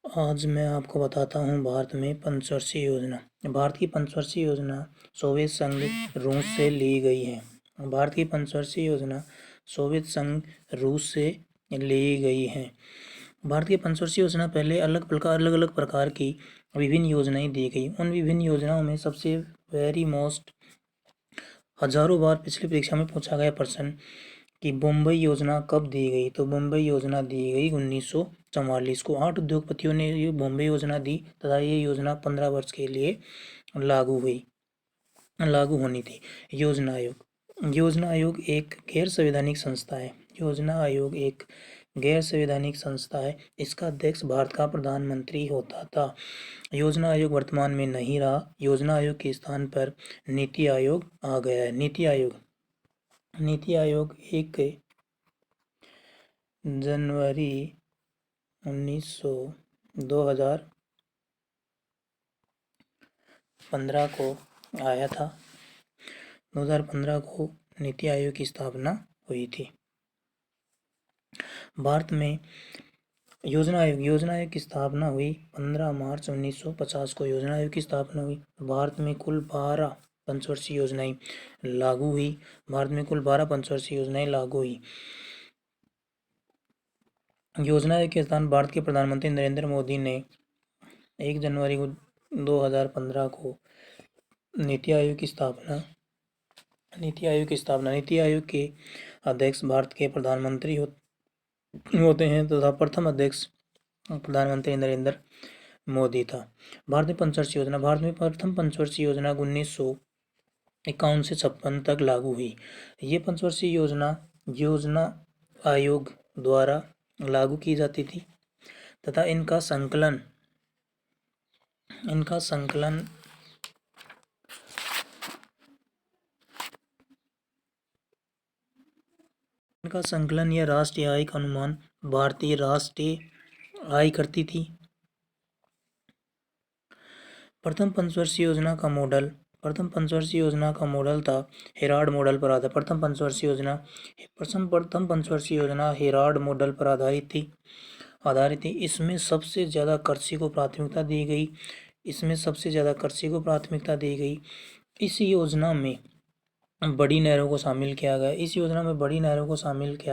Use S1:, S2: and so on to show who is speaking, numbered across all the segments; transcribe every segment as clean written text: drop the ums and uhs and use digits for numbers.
S1: आज मैं आपको बताता हूँ भारत में पंचवर्षीय योजना। भारत की पंचवर्षीय योजना सोवियत संघ रूस से ली गई है। भारत की पंचवर्षीय योजना सोवियत संघ रूस से ली गई है। भारत की पंचवर्षीय योजना पहले अलग अलग प्रकार की विभिन्न योजनाएं दी गई। उन विभिन्न योजनाओं में सबसे वेरी मोस्ट हजारों बार पिछली परीक्षा में पूछा गया प्रश्न कि बम्बई योजना कब दी गई, तो बम्बई योजना दी गई 1944 को। 8 उद्योगपतियों ने ये बम्बई योजना दी तथा ये योजना 15 वर्ष के लिए लागू होनी थी। योजना आयोग एक गैर संवैधानिक संस्था है। योजना आयोग एक गैर संवैधानिक संस्था है। इसका अध्यक्ष भारत का प्रधानमंत्री होता था। योजना आयोग वर्तमान में नहीं रहा। योजना आयोग के स्थान पर नीति आयोग आ गया है। नीति आयोग 1 जनवरी 2015 को आया था। 2015 को नीति आयोग की स्थापना हुई थी। भारत में योजना आयोग की स्थापना हुई 15 मार्च 1950 को। योजना आयोग की स्थापना हुई। भारत में कुल 12 पंचवर्षीय योजनाएं लागू हुई। योजना आयोग के स्थान भारत के प्रधानमंत्री नरेंद्र मोदी ने 1 जनवरी 2015 को नीति आयोग की स्थापना नीति आयोग के अध्यक्ष भारत के प्रधानमंत्री होते हैं तथा प्रथम अध्यक्ष प्रधानमंत्री नरेंद्र मोदी था। भारत में प्रथम पंचवर्षीय योजना 1951 से 56 तक लागू हुई। ये पंचवर्षीय योजना आयोग द्वारा लागू की जाती थी तथा इनका संकलन या राष्ट्रीय आय का अनुमान भारतीय राष्ट्रीय आय करती थी। प्रथम पंचवर्षीय योजना का मॉडल था हेराल्ड मॉडल पर आधारित। प्रथम पंचवर्षीय योजना हेराल्ड मॉडल पर आधारित थी। इसमें सबसे ज़्यादा कृषि को प्राथमिकता दी गई। इस योजना में बड़ी नहरों को शामिल किया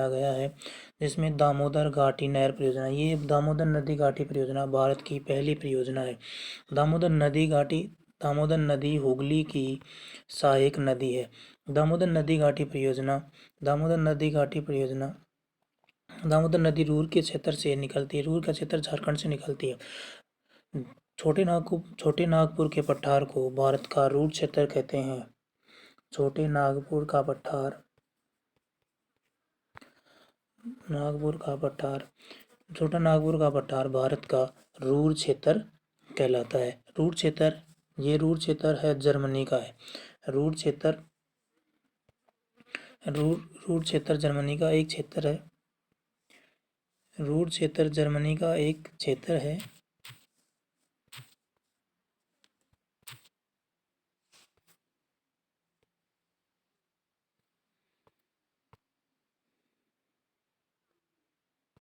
S1: गया है, जिसमें दामोदर घाटी नहर परियोजना। ये दामोदर नदी घाटी परियोजना भारत की पहली परियोजना है। दामोदर नदी हुगली की सहायक नदी है। दामोदर नदी रूर के क्षेत्र से निकलती है। रूर का क्षेत्र झारखंड से निकलती है। छोटे नागपुर के पठार को भारत का रूर क्षेत्र कहते हैं। छोटे नागपुर का पठार भारत का रूर क्षेत्र कहलाता है। रूर क्षेत्र है जर्मनी का है। रूर क्षेत्र जर्मनी का एक क्षेत्र है।